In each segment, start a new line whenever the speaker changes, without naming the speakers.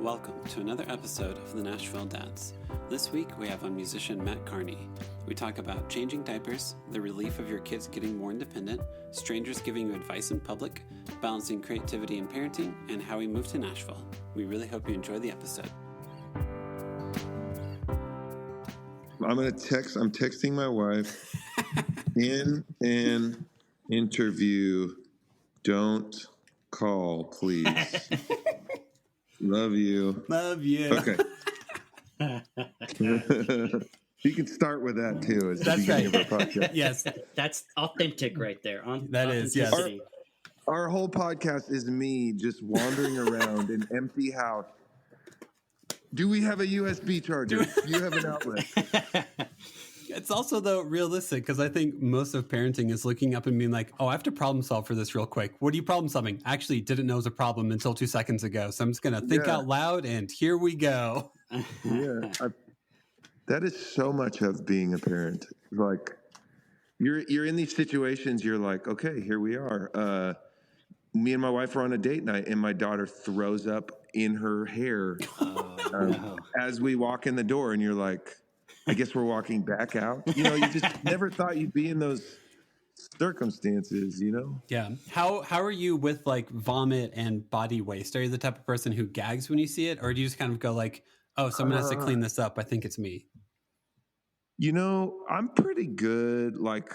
Welcome to another episode of the Nashville Dads. This week we have on musician Mat Kearney. We talk about changing diapers, the relief of your kids getting more independent, strangers giving you advice in public, balancing creativity and parenting, and how we moved to Nashville. We really hope you enjoy the episode.
I'm texting my wife in an interview. Don't call, please. Love you.
Love you.
Okay. You can start with that too. As
That's
the beginning
right.
of our podcast.
Yes.
That's authentic right there.
That is, yes.
Our whole podcast is me just wandering around an empty house. Do we have a USB charger? Do you have an outlet?
It's also, though, realistic because I think most of parenting is looking up and being like, oh, I have to problem solve for this real quick. What are you problem solving? Actually, didn't know it was a problem until 2 seconds ago. So I'm just going to think out loud and here we go.
That is so much of being a parent. Like you're in these situations, you're like, okay, here we are. Me and my wife are on a date night and my daughter throws up in her hair as we walk in the door and you're like, I guess we're walking back out. You know, you just never thought you'd be in those circumstances, you know?
Yeah. How are you with like vomit and body waste? Are you the type of person who gags when you see it? Or do you just kind of go like, oh, someone has to clean this up. I think it's me.
You know, I'm pretty good. Like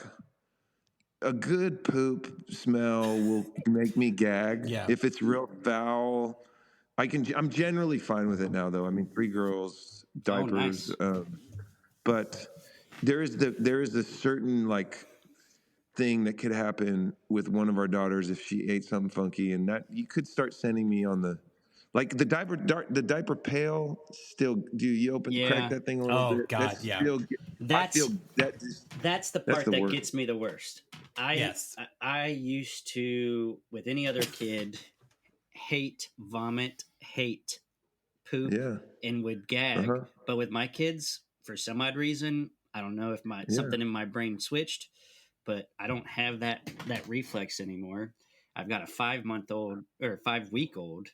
a good poop smell will make me gag.
Yeah.
If it's real foul, I'm generally fine with it now though. I mean, 3 girls, diapers, but there is a certain like thing that could happen with one of our daughters if she ate something funky, and that you could start sending me on the like the diaper pail. Still, do you crack that thing a little bit?
Oh God,
That's the part that gets me the worst. I used to, with any other kid, hate vomit, hate poop, and would gag. But with my kids, for some odd reason, I don't know if something in my brain switched, but I don't have that reflex anymore. I've got a 5-week-old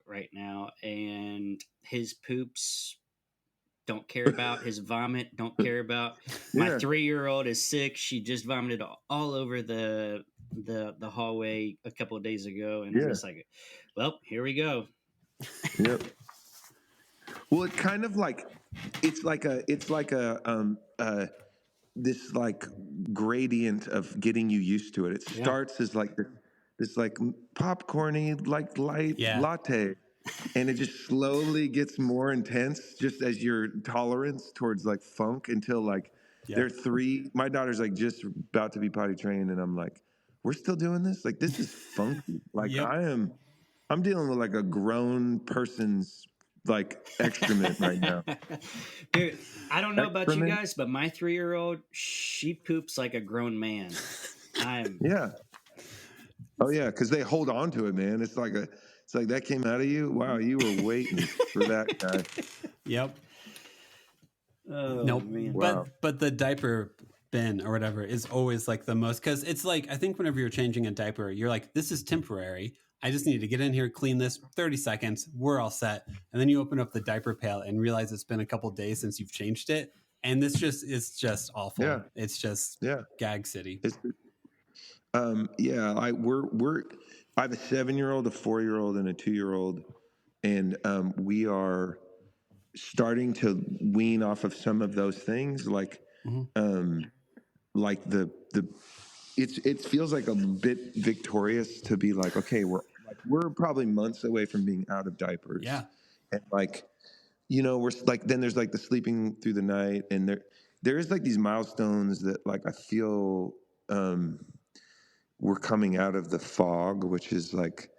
right now, and his poops don't care about, his vomit don't care about. My 3-year-old is sick. She just vomited all over the hallway a couple of days ago, and I'm just like, well, here we go.
Yep. Well, it kind of like it's like a this like gradient of getting you used to it. It starts as like this like popcorny like light latte, and it just slowly gets more intense just as your tolerance towards like funk until like they're 3. My daughter's like just about to be potty trained, and I'm like, we're still doing this? Like this is funky. Like I'm dealing with like a grown person's like excrement right now.
Dude, I don't know about you guys, but my 3-year-old, she poops like a grown man.
Oh yeah, because they hold on to it, man. It's like that came out of you. Wow, you were waiting for that guy.
Yep.
Oh
nope.
Man.
Wow.
But the diaper bin or whatever is always like the most, because it's like, I think whenever you're changing a diaper, you're like, this is temporary. I just need to get in here, clean this, 30 seconds, we're all set. And then you open up the diaper pail and realize it's been a couple of days since you've changed it. And it's just awful. Yeah. It's just gag city.
I have a 7-year-old, a 4-year-old, and a 2-year-old. And we are starting to wean off of some of those things. Like, like it feels like a bit victorious to be like, okay, we're probably months away from being out of diapers.
Yeah.
And like, you know, we're like, then there's like the sleeping through the night, and there is like these milestones that like I feel we're coming out of the fog, which is like,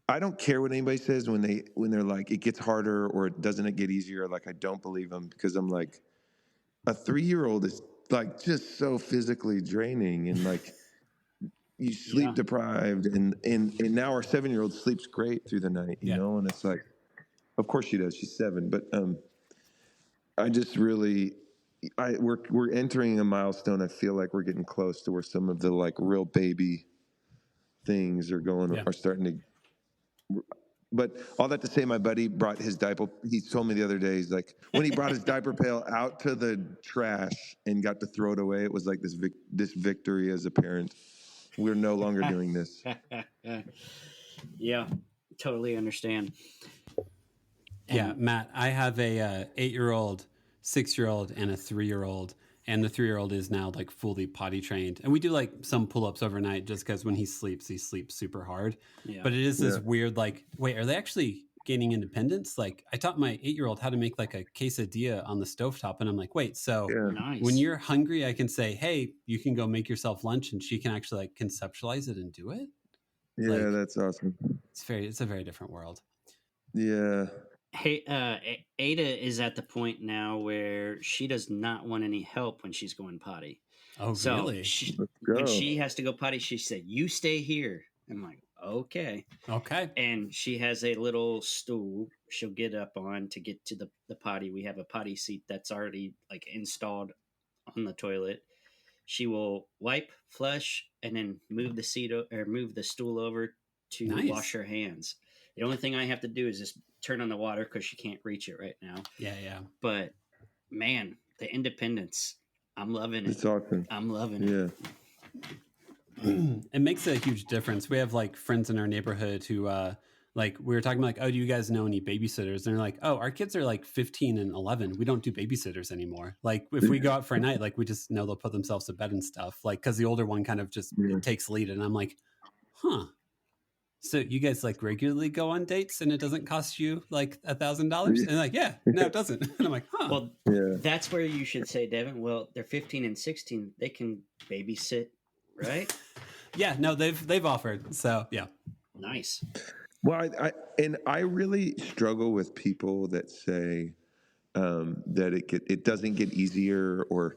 I don't care what anybody says when they're like, it gets harder or doesn't it get easier? Like, I don't believe them, because I'm like, a 3-year-old is like just so physically draining, and like you sleep deprived, and now our 7-year-old sleeps great through the night, you know, and it's like, of course she does. She's 7, but I just really, we're entering a milestone. I feel like we're getting close to where some of the like real baby things are starting to But all that to say, my buddy brought his diaper. He told me the other day, he's like, when he brought his diaper pail out to the trash and got to throw it away, it was like this victory as a parent. We're no longer doing this.
Yeah, totally understand.
Yeah, Matt, I have a 8-year-old, 6-year-old, and a 3-year-old. And the 3-year-old is now like fully potty trained. And we do like some pull-ups overnight just because when he sleeps super hard. Yeah. But it is this weird, like, wait, are they actually gaining independence? Like, I taught my 8-year-old how to make like a quesadilla on the stovetop. And I'm like, wait, so when you're hungry, I can say, hey, you can go make yourself lunch. And she can actually like conceptualize it and do it.
Yeah, like, that's awesome.
It's a very different world.
Yeah.
Hey, Ada is at the point now where she does not want any help when she's going potty.
Oh, so really?
When she has to go potty, she said, "You stay here." I'm like, "Okay."
Okay.
And she has a little stool she'll get up on to get to the potty. We have a potty seat that's already like installed on the toilet. She will wipe, flush, and then move the seat or move the stool over to wash her hands. The only thing I have to do is just turn on the water because she can't reach it right now.
Yeah.
But man, the independence, I'm loving it.
It's awesome.
I'm loving it.
Yeah. It makes a huge difference. We have like friends in our neighborhood who, like we were talking about, like, oh, do you guys know any babysitters? And they're like, oh, our kids are like 15 and 11. We don't do babysitters anymore. Like if we go out for a night, like we just know they'll put themselves to bed and stuff. Like, cause the older one kind of just takes lead. And I'm like, huh. So you guys like regularly go on dates and it doesn't cost you like $1,000? And like, yeah, no, it doesn't. And I'm like, huh.
Well, that's where you should say, Devin, well, they're 15 and 16. They can babysit, right?
Yeah, no, they've offered. So yeah.
Nice.
Well, I really struggle with people that say that it doesn't get easier, or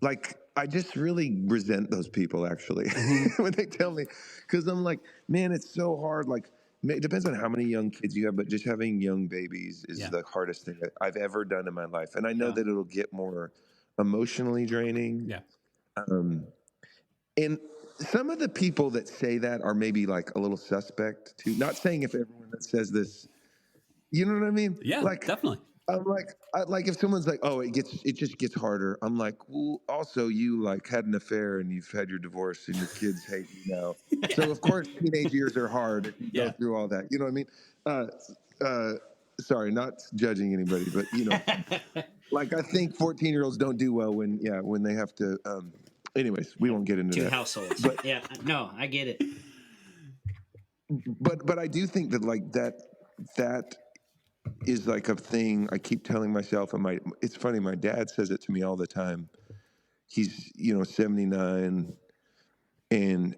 like, I just really resent those people actually when they tell me, because I'm like, man, it's so hard. Like, it depends on how many young kids you have, but just having young babies is the hardest thing that I've ever done in my life. And I know that it'll get more emotionally draining.
Yeah.
And some of the people that say that are maybe like a little suspect too. Not saying if everyone that says this, you know what I mean?
Yeah,
like,
definitely.
I'm like if someone's like, oh, it just gets harder. I'm like, well, also you like had an affair and you've had your divorce and your kids hate you now. So of course teenage years are hard if you go through all that. You know what I mean? Sorry, not judging anybody, but you know, like I think 14-year-olds don't do well when they have to. Anyways, we won't get into that.
Two households. But no, I get it.
But I do think that like that is like a thing I keep telling myself, and it's funny, my dad says it to me all the time. He's 79, and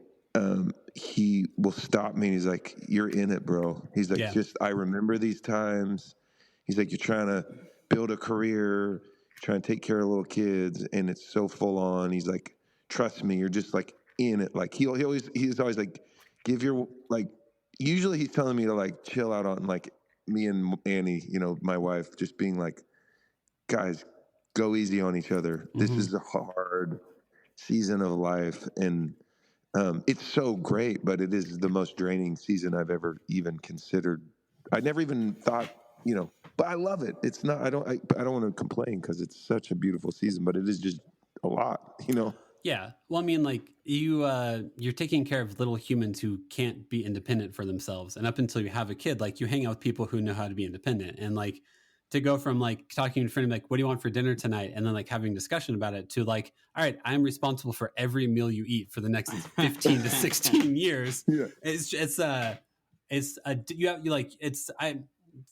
he will stop me and he's like, you're in it, bro. He's like, I remember these times. He's like, you're trying to build a career, trying to take care of little kids, and it's so full on. He's like, trust me, you're just like in it. Like he's always like, give your, like, usually he's telling me to like chill out on like me and Annie, my wife, just being like, guys, go easy on each other. This is a hard season of life. And it's so great, but it is the most draining season I've ever even considered. I never even thought, but I love it. It's not, I don't want to complain because it's such a beautiful season, but it is just a lot,
Yeah. Well, I mean, like you're taking care of little humans who can't be independent for themselves. And up until you have a kid, like you hang out with people who know how to be independent. And like to go from like talking to a friend, like, what do you want for dinner tonight? And then like having discussion about it to like, all right, I'm responsible for every meal you eat for the next 15 to 16 years. Yeah.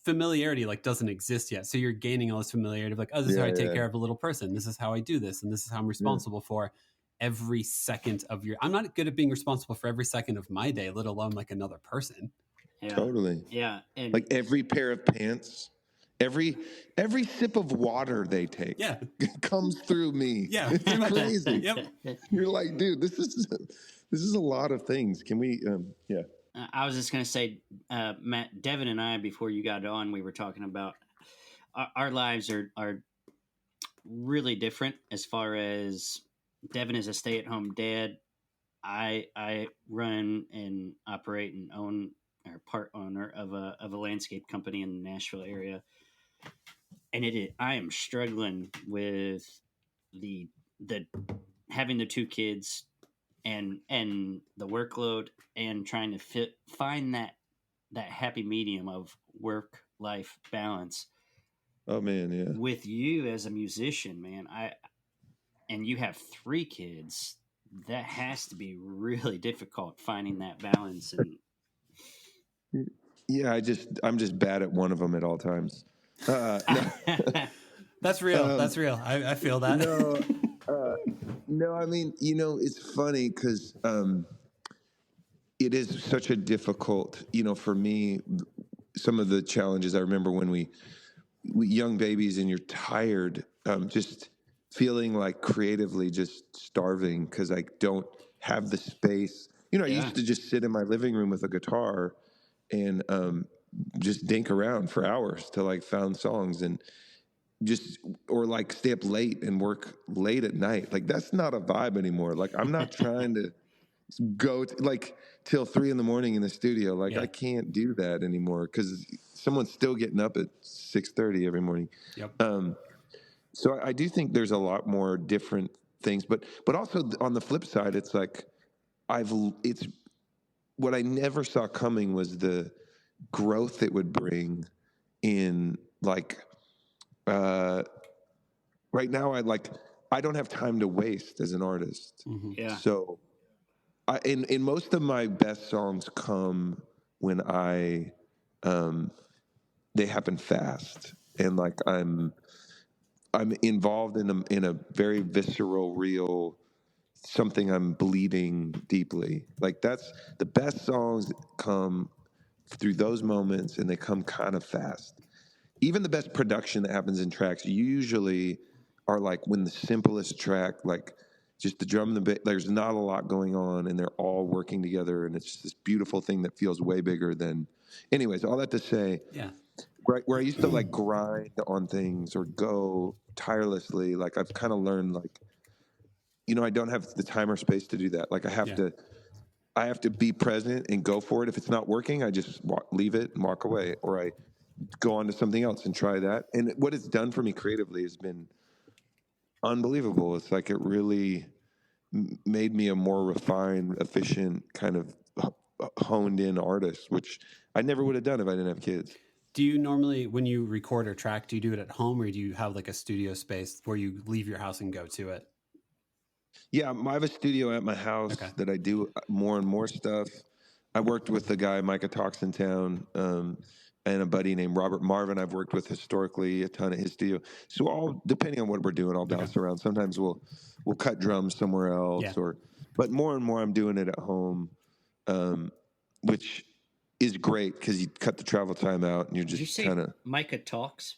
Familiarity like doesn't exist yet. So you're gaining all this familiarity of like, oh, this is how I take care of a little person. This is how I do this. And this is how I'm responsible for every second of I'm not good at being responsible for every second of my day, let alone like another person.
Yeah.
Totally.
Yeah. And
like every pair of pants, every sip of water they take comes through me.
Yeah.
It's crazy. Yep. You're like, dude, this is a lot of things. Can we,
I was just going to say, Matt, Devin and I, before you got on, we were talking about our lives are really different as far as Devin is a stay-at-home dad. I run and operate and own or part owner of a landscape company in the Nashville area, and I am struggling with the having the two kids and the workload and trying to find that happy medium of work life balance.
Oh man, yeah.
With you as a musician, man, and you have 3 kids, that has to be really difficult finding that balance. And
yeah, I'm just bad at one of them at all times. No.
That's real. That's real. I feel that.
No, I mean, it's funny because it is such a difficult, for me, some of the challenges I remember when we young babies and you're tired, just feeling like creatively just starving because I don't have the space. I used to just sit in my living room with a guitar and just dink around for hours till I found songs and or like stay up late and work late at night. Like that's not a vibe anymore. Like I'm not trying to go like till 3 a.m. in the studio. Like I can't do that anymore because someone's still getting up at 6:30 every morning.
Yep.
So I do think there's a lot more different things, but also on the flip side, it's like it's what I never saw coming was the growth it would bring in like right now. I don't have time to waste as an artist.
Mm-hmm.
Yeah.
So in most of my best songs come when they happen fast and like I'm involved in a very visceral, real something I'm bleeding deeply. Like that's the best songs come through those moments and they come kind of fast. Even the best production that happens in tracks usually are like when the simplest track, like just the drum and the bass, there's not a lot going on and they're all working together and it's just this beautiful thing that feels way bigger than. Anyways, all that to say, where I used to like grind on things or go tirelessly, like I've kind of learned like, I don't have the time or space to do that. Like I have to be present and go for it. If it's not working, I just leave it and walk away, or I go on to something else and try that. And what it's done for me creatively has been unbelievable. It's like it really made me a more refined, efficient, kind of honed in artist, which I never would have done if I didn't have kids.
Do you normally, when you record or track, do you do it at home or do you have like a studio space where you leave your house and go to it?
Yeah, I have a studio at my house that I do more and more stuff. I worked with the guy Micah Talks in town and a buddy named Robert Marvin I've worked with historically a ton at his studio. So all depending on what we're doing, I'll bounce around. Sometimes we'll cut drums somewhere else but more and more I'm doing it at home, which is great because you cut the travel time out and you're just kind of.
Micah Talks?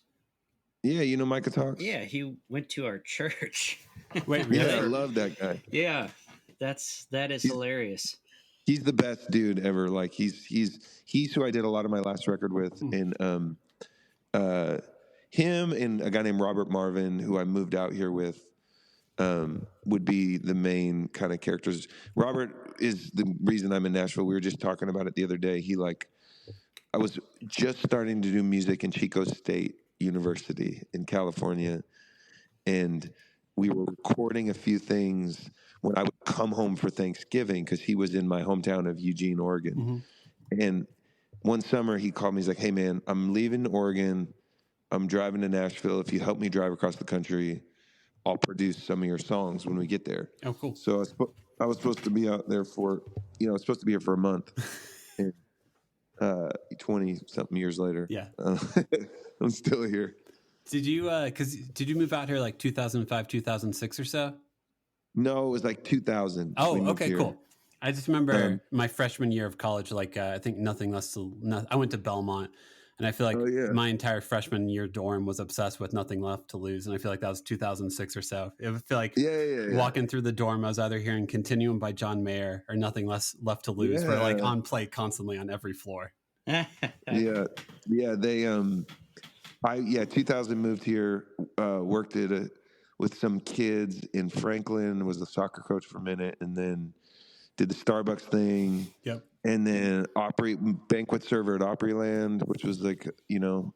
Yeah, you know Micah Talks?
Yeah, he went to our church.
Wait, really?
Yeah, I love that guy.
Yeah, that is hilarious.
He's the best dude ever. Like he's who I did a lot of my last record with, and him and a guy named Robert Marvin, who I moved out here with, would be the main kind of characters. Robert is the reason I'm in Nashville. We were just talking about it the other day. I was just starting to do music in Chico State University in California, and we were recording a few things when I would come home for Thanksgiving because he was in my hometown of Eugene, Oregon. Mm-hmm. And one summer he called me. He's like, "Hey man, I'm leaving Oregon. I'm driving to Nashville. If you help me drive across the country, I'll produce some of your songs when we get there."
Oh, cool.
So I was supposed to be out there for, I was supposed to be here for a month. And 20-something years later, I'm still here.
Did you move out here like 2005, 2006 or so?
No, it was like 2000.
Oh, okay, cool. I just remember my freshman year of college, like I think I went to Belmont, and I feel like my entire freshman year dorm was obsessed with Nothing Left to Lose, and I feel like that was 2006 or so. It would feel like walking through the dorm, I was either hearing Continuum by John Mayer or Nothing Less Left to Lose, were like on play constantly on every floor.
They 2000 moved here, worked with some kids in Franklin, was the soccer coach for a minute, and then did the Starbucks thing.
Yep.
and then banquet server at Opryland, which was like, you know,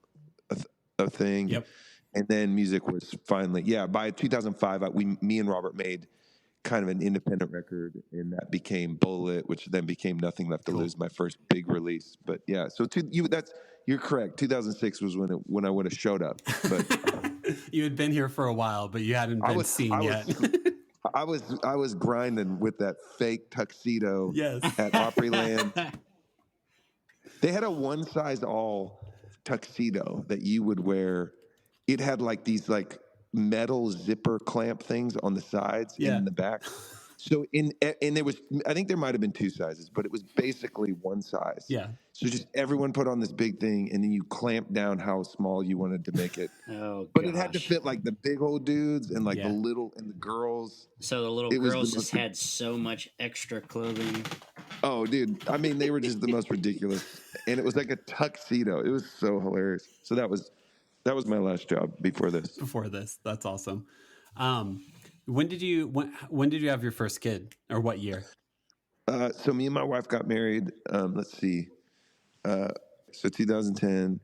a thing.
Yep.
And then music was finally, by 2005, me and Robert made kind of an independent record, and that became Bullet, which then became Nothing Left to Lose, my first big release. But yeah, so you're correct. 2006 was when I would have showed up. But
you had been here for a while, but you hadn't been seen yet.
I was grinding with that fake tuxedo at Opryland. They had a one size all tuxedo that you would wear. It had like these like metal zipper clamp things on the sides and in the back. So and there was, I think there might have been two sizes, but it was basically one size.
Yeah.
So just everyone put on this big thing, and then you clamp down how small you wanted to make it.
But
it had to fit like the big old dudes and like the little and the girls.
So the little girls just had so much extra clothing.
Oh, dude. I mean, they were just the most ridiculous. And it was like a tuxedo. It was so hilarious. So that was my last job before this.
That's awesome. When did you have your first kid, or what year?
So me and my wife got married. Let's see. So 2010,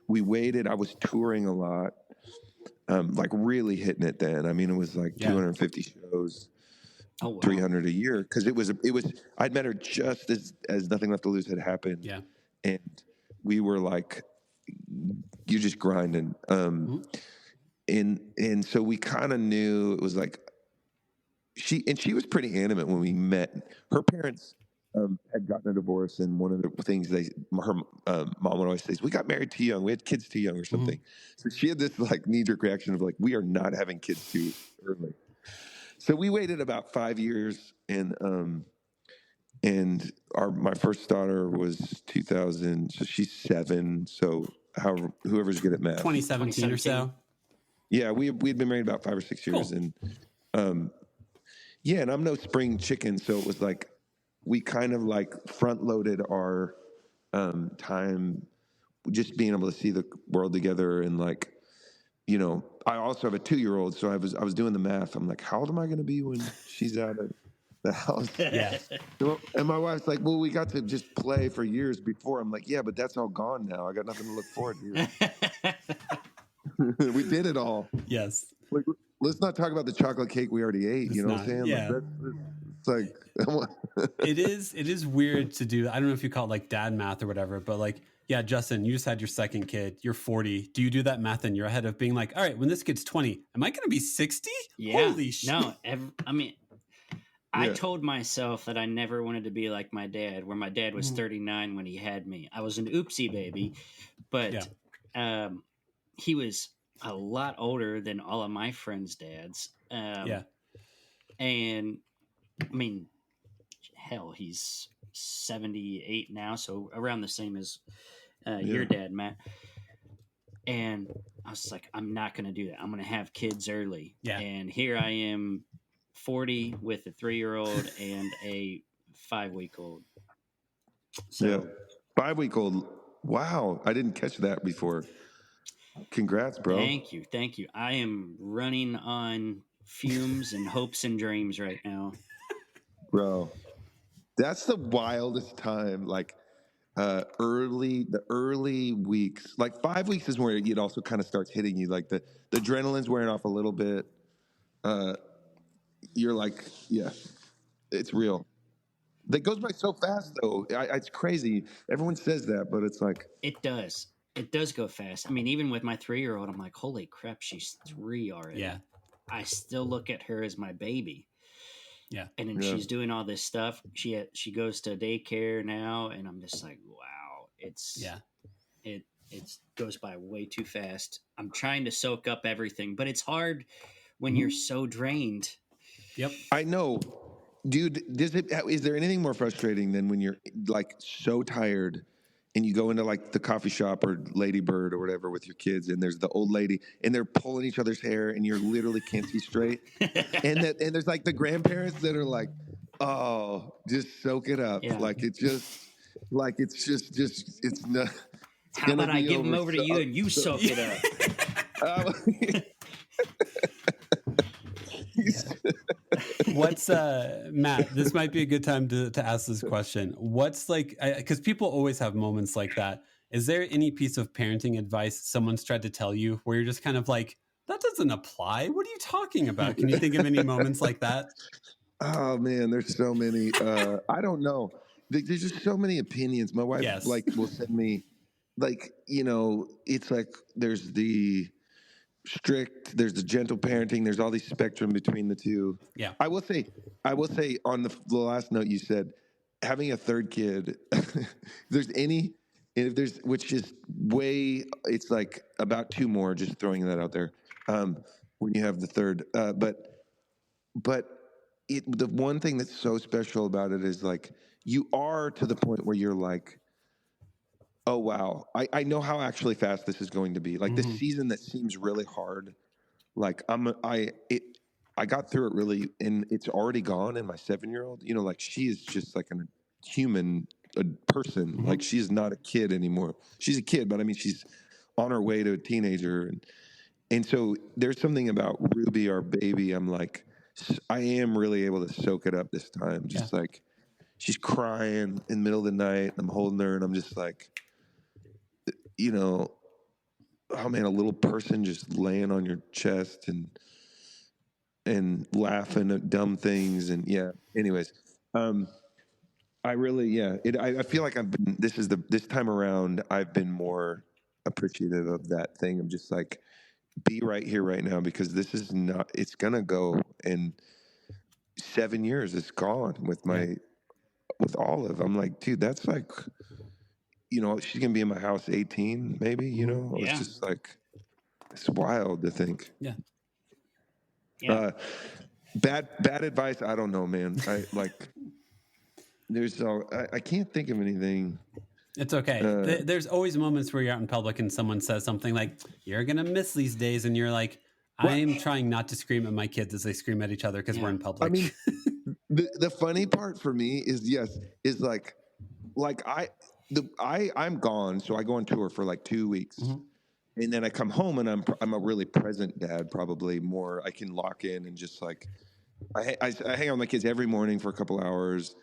we waited. I was touring a lot, like really hitting it then. I mean, it was like 250 shows, 300 a year. Cause it was, I'd met her just as Nothing Left to Lose had happened.
Yeah.
And we were like, you're just grinding. And so we kind of knew it was like, she was pretty animate when we met. Her parents had gotten a divorce, and one of the things her mom would always say is, "We got married too young. We had kids too young, or something." So she had this like knee-jerk reaction of like, "We are not having kids too early." So we waited about 5 years, and my first daughter was 2000, so she's 7. So whoever's good at math,
2017 or so.
Yeah, we'd been married about 5 or 6 years, and and I'm no spring chicken, so it was like we kind of like front loaded our time, just being able to see the world together. And like, you know, I also have a 2-year-old, so I was doing the math. I'm like, how old am I going to be when she's out of the house?
Yeah.
And my wife's like, well, we got to just play for years before. I'm like, yeah, but that's all gone now. I got nothing to look forward to. We did it all.
Yes.
Like, let's not talk about the chocolate cake we already ate. You know what I'm saying?
Yeah.
Like, it's like
it is weird to do. I don't know if you call it like dad math or whatever, but like, yeah, Justin, you just had your second kid. You're 40. Do you do that math in your head of being like, all right, when this kid's 20, am I going to be 60?
Yeah.
Holy shit.
No, I told myself that I never wanted to be like my dad, where my dad was 39 when he had me. I was an oopsie baby, but he was a lot older than all of my friends' dads. And I mean, hell, he's 78 now, so around the same as your dad, Matt. And I was like, I'm not going to do that. I'm going to have kids early.
Yeah.
And here I am, 40 with a 3-year-old and a 5-week-old. So
5-week-old. Wow. I didn't catch that before. Congrats, bro.
Thank you. I am running on fumes and hopes and dreams right now.
Bro, that's the wildest time. Like the early weeks, like 5 weeks is where it also kind of starts hitting you. Like the adrenaline's wearing off a little bit. You're like, yeah, it's real. That goes by so fast, though. It's crazy. Everyone says that, but it's like...
It does. It does go fast. I mean, even with my 3-year-old, I'm like, holy crap, she's 3 already.
Yeah.
I still look at her as my baby.
Yeah.
And then she's doing all this stuff. She goes to daycare now, and I'm just like, wow, it goes by way too fast. I'm trying to soak up everything, but it's hard when you're so drained.
Yep.
I know. Dude, is there anything more frustrating than when you're like so tired and you go into like the coffee shop or Lady Bird or whatever with your kids, and there's the old lady and they're pulling each other's hair and you literally can't see straight. and there's like the grandparents that are like, oh, just soak it up.
Yeah.
Like it's not.
How about I give them over to you and you soak it up?
What's Matt, this might be a good time to ask this question. What's like, because people always have moments like that. Is there any piece of parenting advice someone's tried to tell you where you're just kind of like, that doesn't apply? What are you talking about? Can you think of any moments like that?
Oh man, there's so many. I don't know. There's just so many opinions. My wife will send me it's like there's the strict, there's the gentle parenting, there's all these spectrum between the two.
Yeah.
I will say on the last note you said, having a third kid, which is it's like about 2 more, just throwing that out there. When you have the third, but the one thing that's so special about it is like you are to the point where you're like, oh wow, I know how actually fast this is going to be. Like this season that seems really hard, like I got through it really, and it's already gone. And my 7-year-old, like she is just like a person. Like she's not a kid anymore. She's a kid, but I mean she's on her way to a teenager, and so there's something about Ruby, our baby. I'm like, I am really able to soak it up this time. Just like she's crying in the middle of the night. I'm holding her, and I'm just like, oh man, a little person just laying on your chest and laughing at dumb things. And anyways, I really, I feel like this time around, I've been more appreciative of that thing of just like, be right here, right now, because this is not, it's going to go in 7 years. It's gone with with Olive. I'm like, dude, that's like, she's going to be in my house 18, maybe, It's just like, it's wild to think.
Yeah.
Bad advice. I don't know, man. I can't think of anything.
It's okay. There's always moments where you're out in public and someone says something like, you're going to miss these days. And you're like, I'm trying not to scream at my kids as they scream at each other because we're in public.
I mean, the funny part for me is like I'm gone. So I go on tour for like 2 weeks. And then I come home and I'm a really present dad, probably more. I can lock in and just like, I hang out with my kids every morning for a couple hours.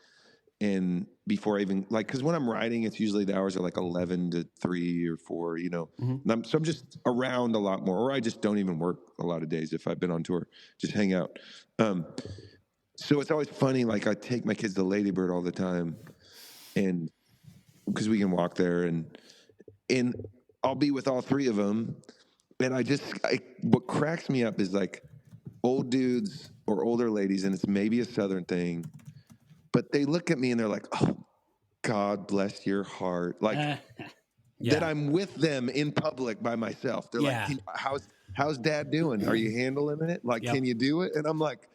And before I even because when I'm writing, it's usually the hours are like 11 to 3 or 4, And I'm just around a lot more, or I just don't even work a lot of days if I've been on tour, just hang out. So it's always funny. Like I take my kids to Lady Bird all the time, and because we can walk there, and I'll be with all 3 of them, and what cracks me up is like old dudes or older ladies, and it's maybe a Southern thing. But they look at me and they're like, oh, God bless your heart. Like that I'm with them in public by myself. They're like, how's dad doing? Are you handling it? Like, can you do it? And I'm like,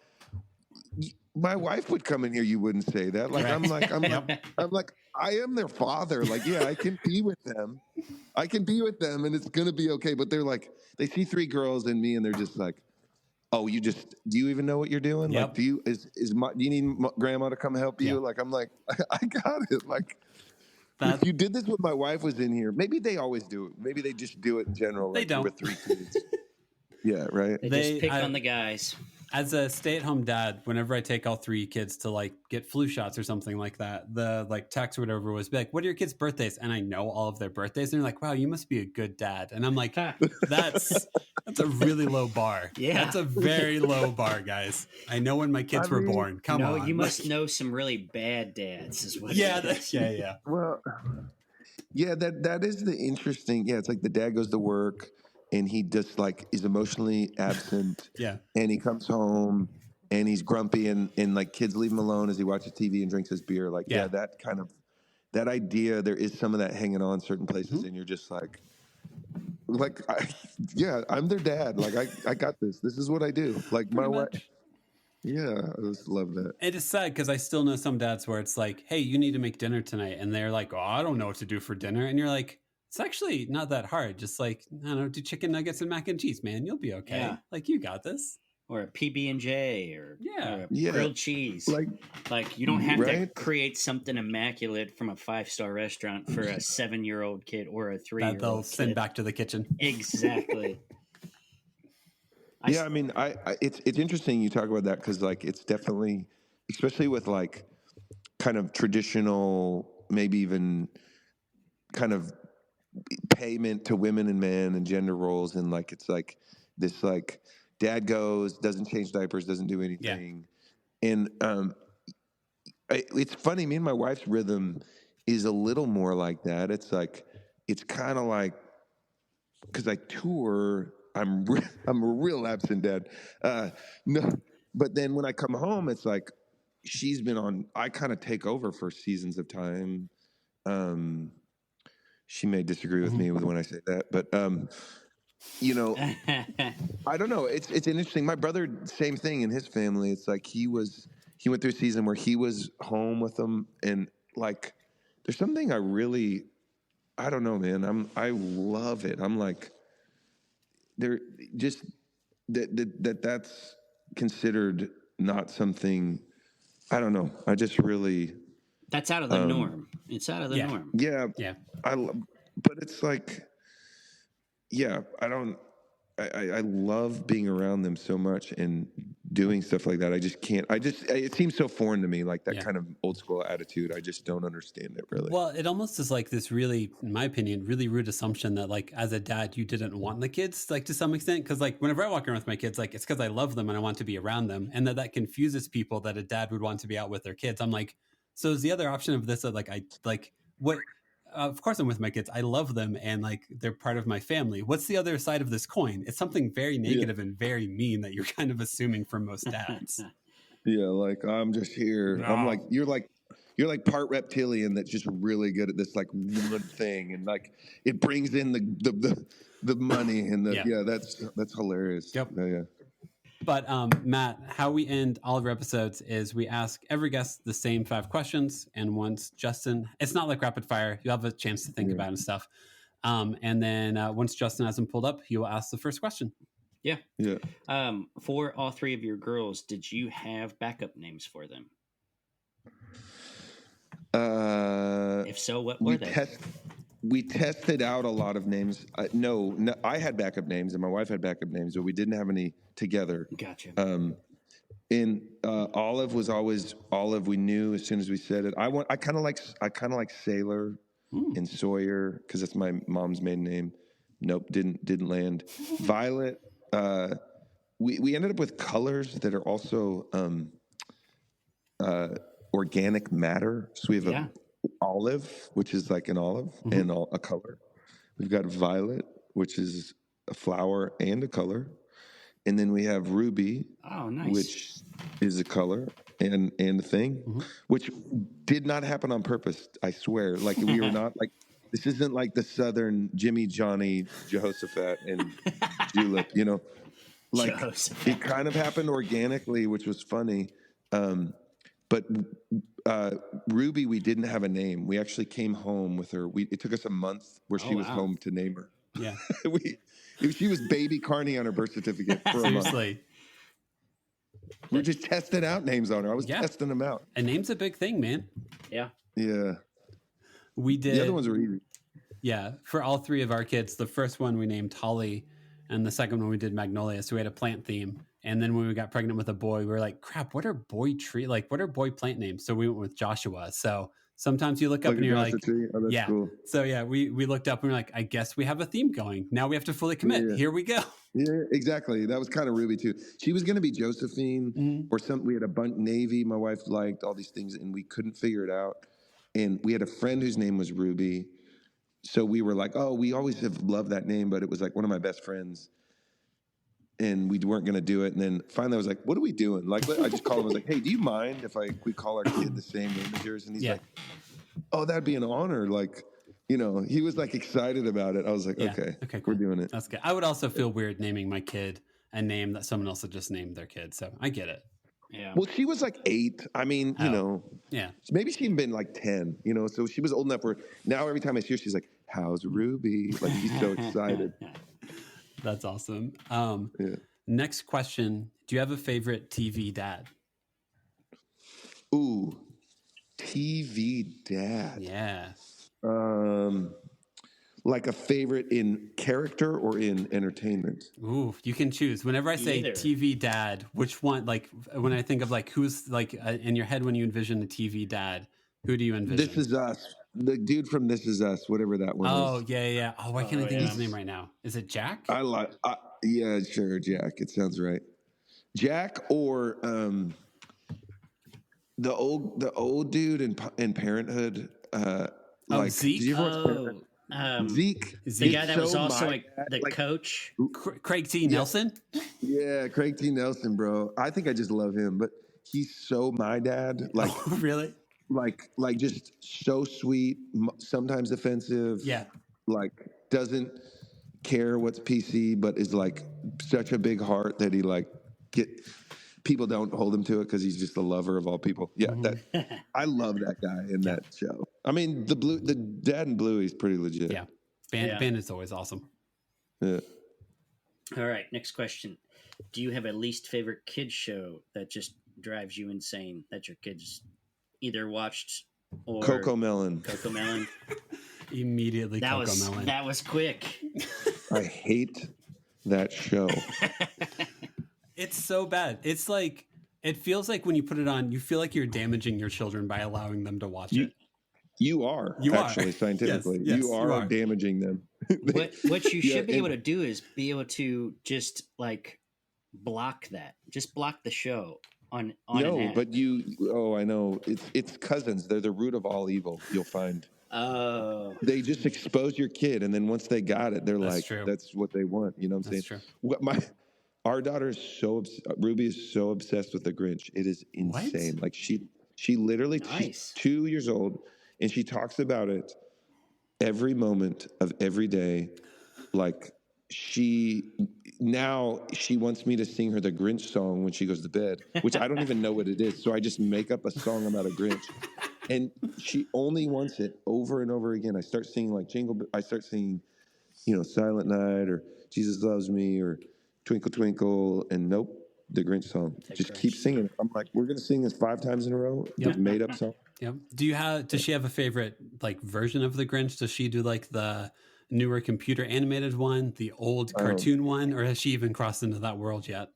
my wife would come in here. You wouldn't say that. Like, I'm like, I am their father. Like, I can be with them. And it's going to be okay. But they're like, they see 3 girls and me and they're just like, oh, do you even know what you're doing?
Yep.
Like, do you need grandma to come help you? Like, I'm like, I got it. Like, if you did this when my wife was in here, maybe they always do it. Maybe they just do it in general.
They don't.
With 3 kids. Yeah, right.
They just pick on the guys.
As a stay-at-home dad, whenever I take all 3 kids to like get flu shots or something like that, the like text or whatever was like, what are your kids' birthdays? And I know all of their birthdays. And they're like, wow, you must be a good dad. And I'm like, that's a really low bar.
Yeah.
That's a very low bar, guys. I know when my kids were born. Come on.
You must know some really bad dads is what
yeah.
Well, that is the interesting. Yeah, it's like the dad goes to work and he just like is emotionally absent. And he comes home and he's grumpy and like kids leave him alone as he watches TV and drinks his beer. Like, that kind of, that idea, there is some of that hanging on certain places and you're just like, I'm their dad. Like I got this. This is what I do. Like my wife. Yeah, I just love that.
It is sad because I still know some dads where it's like, hey, you need to make dinner tonight. And they're like, oh, I don't know what to do for dinner. And you're like, it's actually not that hard. Just like, I don't know, do chicken nuggets and mac and cheese, man. You'll be okay. Yeah. Like, you got this.
Or a PB&J or grilled cheese. Like you don't have to create something immaculate from a 5-star restaurant for a 7-year-old kid or a 3-year-old
that they'll send back to the kitchen.
Exactly.
I mean, it's interesting you talk about that because like it's definitely, especially with like kind of traditional, maybe even kind of payment to women and men and gender roles, and like it's like this like dad goes, doesn't change diapers, doesn't do anything, and it's funny. Me and my wife's rhythm is a little more like that. It's like it's kind of like because I tour, I'm a real absent dad. No, but then when I come home, it's like she's been on. I kind of take over for seasons of time. She may disagree with me when I say that, but you know, I don't know. It's interesting. My brother, same thing in his family. It's like he went through a season where he was home with them, and like there's something I don't know, man. I love it. I'm like they're just that's considered not something. I don't know. I just really
that's out of the norm. It's out of the norm.
Yeah, but it's like, yeah, I love being around them so much and doing stuff like that. I just can't. It seems so foreign to me, like that kind of old school attitude. I just don't understand it really.
Well, it almost is like this really, in my opinion, really rude assumption that like as a dad, you didn't want the kids like to some extent. Cause like whenever I walk around with my kids, like it's cause I love them and I want to be around them. And that confuses people that a dad would want to be out with their kids. I'm like, so is the other option of this that like, what, of course I'm with my kids. I love them and like they're part of my family. What's the other side of this coin? It's something very negative and very mean that you're kind of assuming from most dads.
Yeah, like I'm just here. No. I'm like you're like part reptilian that's just really good at this like one thing, and like it brings in the money and that's hilarious.
Yep.
Yeah.
But Matt, how we end all of our episodes is we ask every guest the same 5 questions, and once Justin, it's not like rapid fire, you have a chance to think about it and stuff. And then once Justin has them pulled up, he will ask the first question.
Yeah. For all 3 of your girls, did you have backup names for them? If so, what were they?
We tested out a lot of names. No, I had backup names and my wife had backup names, but we didn't have any together.
Gotcha.
And Olive was always Olive. We knew as soon as we said it. I kind of like Sailor and Sawyer because that's my mom's maiden name. Nope, didn't land. Violet. We ended up with colors that are also organic matter. So we have a olive, which is like an olive and a color. We've got violet, which is a flower and a color. And then we have ruby, which is a color and a thing, which did not happen on purpose. I swear. Like we were not like, this isn't like the Southern Jimmy, Johnny, Jehoshaphat, and Julep, you know, like it kind of happened organically, which was funny. But Ruby, we didn't have a name. We actually came home with her. It took us a month where she was home to name her.
Yeah.
She was baby Kearney on her birth certificate for a month. Seriously. We're just testing out names on her. I was testing them out.
A name's a big thing, man.
Yeah.
Yeah.
We did.
The other ones were easy.
Yeah. For all 3 of our kids, the first one we named Holly, and the second one we did Magnolia. So we had a plant theme. And then when we got pregnant with a boy, we were like, crap, what are boy plant names? So we went with Joshua. So sometimes you look up and you're like, cool. So we looked up and we're like, I guess we have a theme going. Now we have to fully commit. Yeah. Here we go.
Yeah, exactly. That was kind of Ruby too. She was going to be Josephine or something. We had a bunch Navy. My wife liked all these things and we couldn't figure it out. And we had a friend whose name was Ruby. So we were like, oh, we always have loved that name, but it was like one of my best friends. And we weren't going to do it. And then finally I was like, what are we doing? Like, I just called him. I was like, hey, do you mind if we call our kid the same name as yours? And he's like, oh, that'd be an honor. Like, you know, he was like excited about it. I was like, okay, cool. We're doing it.
That's good. I would also feel weird naming my kid a name that someone else had just named their kid. So I get it.
Yeah.
Well, she was like 8. I mean, you know, maybe she'd been like 10, you know, so she was old enough where now every time I see her, she's like, how's Ruby? Like, she's so excited.
That's awesome. Next question. Do you have a favorite TV dad?
Ooh, TV dad.
Yeah.
like a favorite in character or in entertainment?
Ooh, you can choose. Whenever I say TV dad, which one? Like when I think of like who's like in your head when you envision a TV dad, who do you envision?
This Is Us. The dude from This Is Us, whatever that one is.
Oh, yeah. Oh, why can't I think of his name right now? Is it Jack?
Yeah, sure, Jack. It sounds right. Jack or the old dude in Parenthood. Like
Zeke.
Did you ever watch Zeke,
the guy that was also like the coach.
Craig T. Nelson.
Yeah, Craig T. Nelson, bro. I think I just love him, but he's so my dad. Like,
really?
Like just so sweet. Sometimes offensive.
Yeah.
Like doesn't care what's PC, but is like such a big heart that he like people don't hold him to it because he's just a lover of all people. Yeah, I love that guy in that show. I mean, the dad in Bluey's pretty legit.
Yeah, Ben is always awesome.
Yeah.
All right, next question. Do you have a least favorite kids show that just drives you insane that your kids either watched or
Coco Melon?
Immediately, Melon.
That was quick.
I hate that show.
It's so bad. It's like, it feels like when you put it on, you feel like you're damaging your children by allowing them to watch it.
You are actually scientifically.
Yes,
you are damaging them.
What you should be able to do is be able to just like block that. Just block the show on
No,
an ad.
but I know. It's cousins. They're the root of all evil, you'll find.
Oh.
They just expose your kid, and then once they got it, they're
true.
that's what they want. You know what I'm saying?
True.
Our daughter is Ruby is so obsessed with the Grinch. It is insane.
What?
Like she literally, she's 2 years old, and she talks about it every moment of every day. Like she wants me to sing her the Grinch song when she goes to bed, which I don't even know what it is. So I just make up a song about a Grinch. And she only wants it over and over again. I start singing like I start singing, Silent Night or Jesus Loves Me or Twinkle Twinkle, and nope, the Grinch song. Just keep singing. I'm like, we're gonna sing this 5 times in a row.
Yep.
Made up song.
Yep. Does she have a favorite like version of the Grinch? Does she do like the newer computer animated one, the old cartoon one, or has she even crossed into that world yet?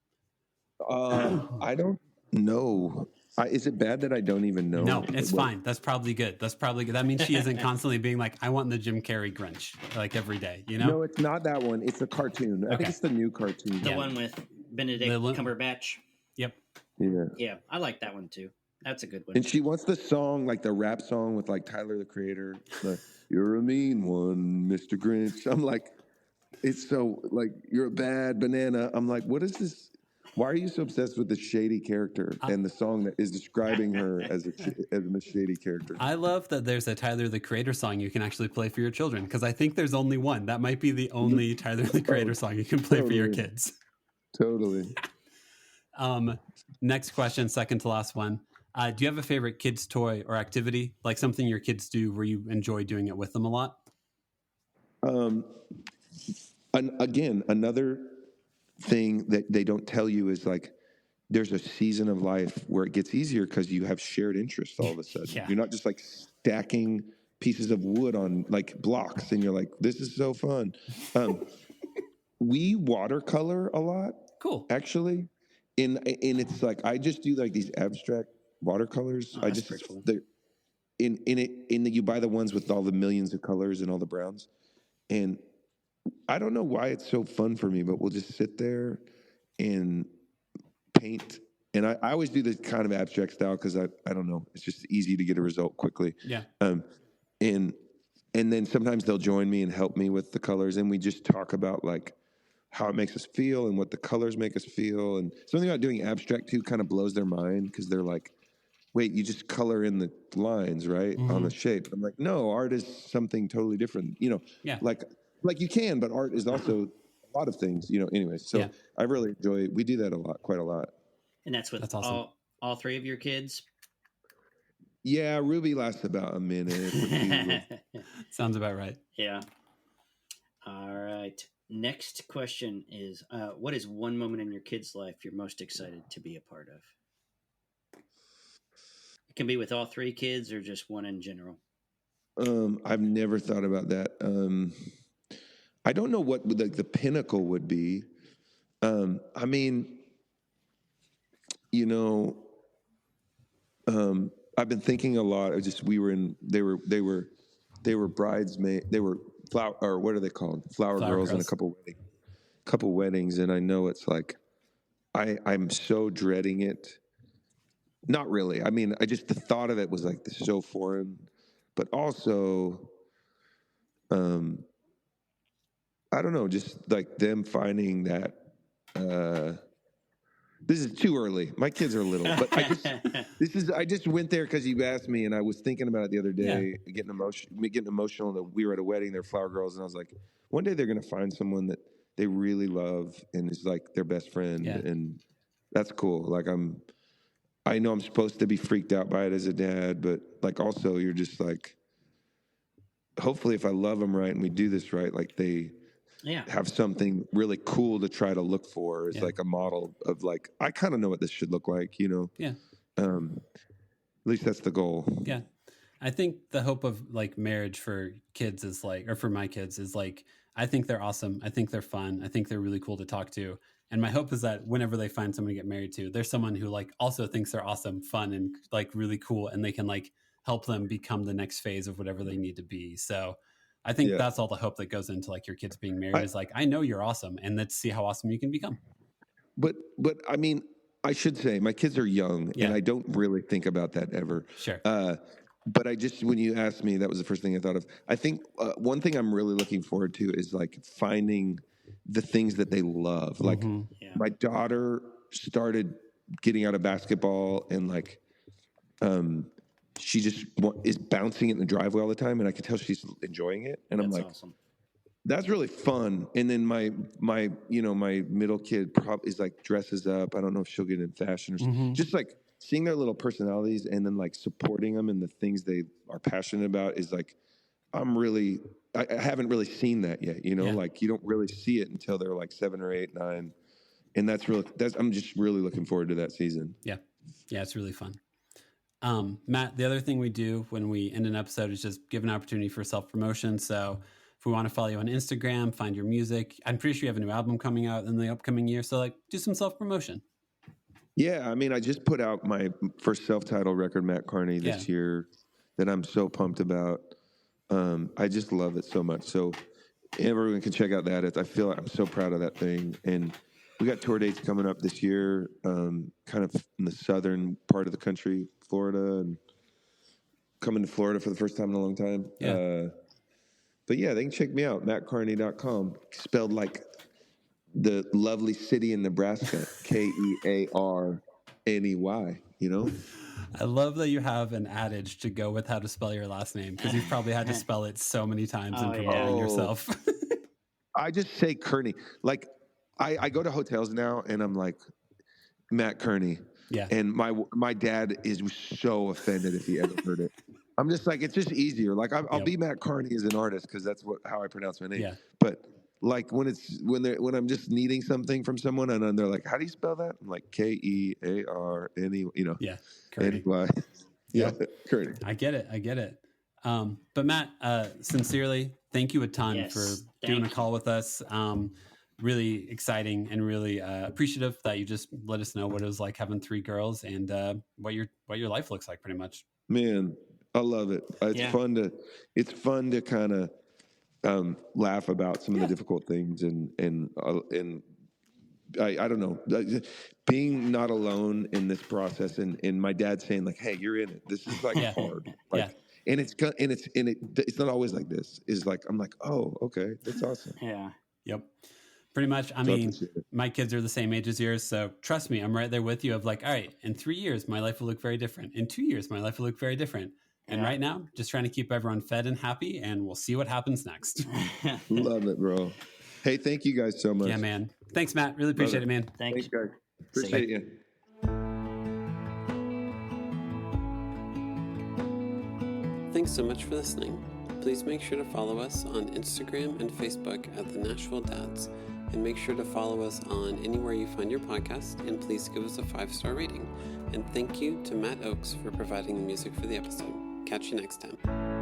I don't know. Is it bad that I don't even know?
No, it's fine. That's probably good. That means she isn't constantly being like, I want the Jim Carrey Grinch like every day,
No, it's not that one. It's a cartoon. I think it's the new cartoon.
The one with Benedict Cumberbatch.
Yep.
Yeah.
Yeah, I like that one too. That's a good one.
And she wants the song, like the rap song with like Tyler the Creator. Like, you're a mean one, Mr. Grinch. I'm like, it's so like, you're a bad banana. I'm like, what is this? Why are you so obsessed with the shady character and the song that is describing her as a shady character?
I love that there's a Tyler the Creator song you can actually play for your children, because I think there's only one. That might be the only Tyler the Creator song you can play for your kids.
Totally.
Next question, second to last one. Do you have a favorite kids toy or activity, like something your kids do where you enjoy doing it with them a lot?
Again, another thing that they don't tell you is like there's a season of life where it gets easier because you have shared interests all of a sudden.
Yeah.
You're not just like stacking pieces of wood on like blocks and you're like, this is so fun. We watercolor a lot.
Cool.
Actually. And it's like I just do like these abstract watercolors.
Oh, that's pretty cool.
You buy the ones with all the millions of colors and all the browns. And I don't know why it's so fun for me, but we'll just sit there and paint. And I always do this kind of abstract style because I don't know. It's just easy to get a result quickly.
Yeah.
And then sometimes they'll join me and help me with the colors. And we just talk about like how it makes us feel and what the colors make us feel. And something about doing abstract too kind of blows their mind because they're like, wait, you just color in the lines, right? Mm-hmm. On the shape. I'm like, no, art is something totally different. Like you can, but art is also a lot of things, anyways. So I really enjoy it. We do that quite a lot.
And that's with
awesome.
all 3 of your kids?
Yeah, Ruby lasts about a minute.
Sounds about right.
Yeah. All right. Next question is, what is one moment in your kid's life you're most excited to be a part of? It can be with all 3 kids or just one in general.
I've never thought about that. I don't know what the pinnacle would be. I mean, you know, I've been thinking a lot. They were bridesmaids. They were flower, or what are they called? Flower girls in a couple weddings. And I know it's like, I'm so dreading it. Not really. I mean, the thought of it was like so foreign, but also, I don't know, just like them finding that, this is too early. My kids are little, but I just went there because you asked me, and I was thinking about it the other day, getting emotional that we were at a wedding, they're flower girls, and I was like, one day they're going to find someone that they really love and is like their best friend, and that's cool. Like I know I'm supposed to be freaked out by it as a dad, but like also you're just like, hopefully if I love them right and we do this right, like they have something really cool to try to look for as like a model of like, I kind of know what this should look like, you know?
Yeah.
At least that's the goal.
Yeah. I think the hope of like marriage for kids is like, or for my kids is like, I think they're awesome. I think they're fun. I think they're really cool to talk to. And my hope is that whenever they find someone to get married to, there's someone who like also thinks they're awesome, fun, and like really cool. And they can like help them become the next phase of whatever they need to be. So I think that's all the hope that goes into like your kids being married is like, I know you're awesome, and let's see how awesome you can become.
But I mean, I should say my kids are young, and I don't really think about that ever.
Sure.
But when you asked me, that was the first thing I thought of. I think one thing I'm really looking forward to is like finding the things that they love. Like my daughter started getting out of basketball, and like, she just is bouncing it in the driveway all the time, and I can tell she's enjoying it. And I'm like, awesome. That's really fun. And then my middle kid is like dresses up. I don't know if she'll get in fashion or just like seeing their little personalities and then like supporting them in the things they are passionate about is like, I haven't really seen that yet. You know, like you don't really see it until they're like 7 or 8, 9. And I'm just really looking forward to that season.
Yeah. Yeah. It's really fun. Matt, the other thing we do when we end an episode is just give an opportunity for self-promotion. So if we want to follow you on Instagram, find your music, I'm pretty sure you have a new album coming out in the upcoming year. So like do some self-promotion.
Yeah. I mean, I just put out my first self-titled record, Mat Kearney, this year that I'm so pumped about. I just love it so much. So everyone can check out that. I feel like I'm so proud of that thing. And we got tour dates coming up this year, kind of in the southern part of the country, Florida, and coming to Florida for the first time in a long time.
Yeah.
But yeah, they can check me out, mattkearney.com, spelled like the lovely city in Nebraska, Kearney, you know?
I love that you have an adage to go with how to spell your last name, because you've probably had to spell it so many times in promoting yourself.
I just say Kearney. Like, I go to hotels now, and I'm like, Mat Kearney.
Yeah.
And my dad was so offended if he ever heard it. I'm just like, it's just easier. Like, I'll be Mat Kearney as an artist because that's how I pronounce my name.
Yeah.
But like when I'm just needing something from someone and they're like, how do you spell that? I'm like Kearney, you know.
Yeah. Kearney.
Yeah. Kearney.
I get it. But Matt, sincerely, thank you a ton for doing a call with us. Really exciting and really appreciative that you just let us know what it was like having 3 girls and what your life looks like, pretty much. Man,
I love it. It's fun to kind of laugh about some of the difficult things and I don't know, being not alone in this process and my dad saying like, hey, you're in it. This is like hard. Like, and it's not always like this. Is like, I'm like, oh, okay, that's awesome.
Yeah.
Yep. Pretty much. I mean, my kids are the same age as yours. So trust me, I'm right there with you of like, all right, in 3 years, my life will look very different. In 2 years, my life will look very different. And right now, just trying to keep everyone fed and happy, and we'll see what happens next.
Love it, bro. Hey, thank you guys so much.
Yeah, man. Thanks, Matt. Really appreciate it, man.
Thanks,
guys. Appreciate you.
Thanks so much for listening. Please make sure to follow us on Instagram and Facebook at the Nashville Dads, and make sure to follow us on anywhere you find your podcast, and please give us a 5-star rating. And thank you to Matt Oakes for providing the music for the episode. Catch you next time.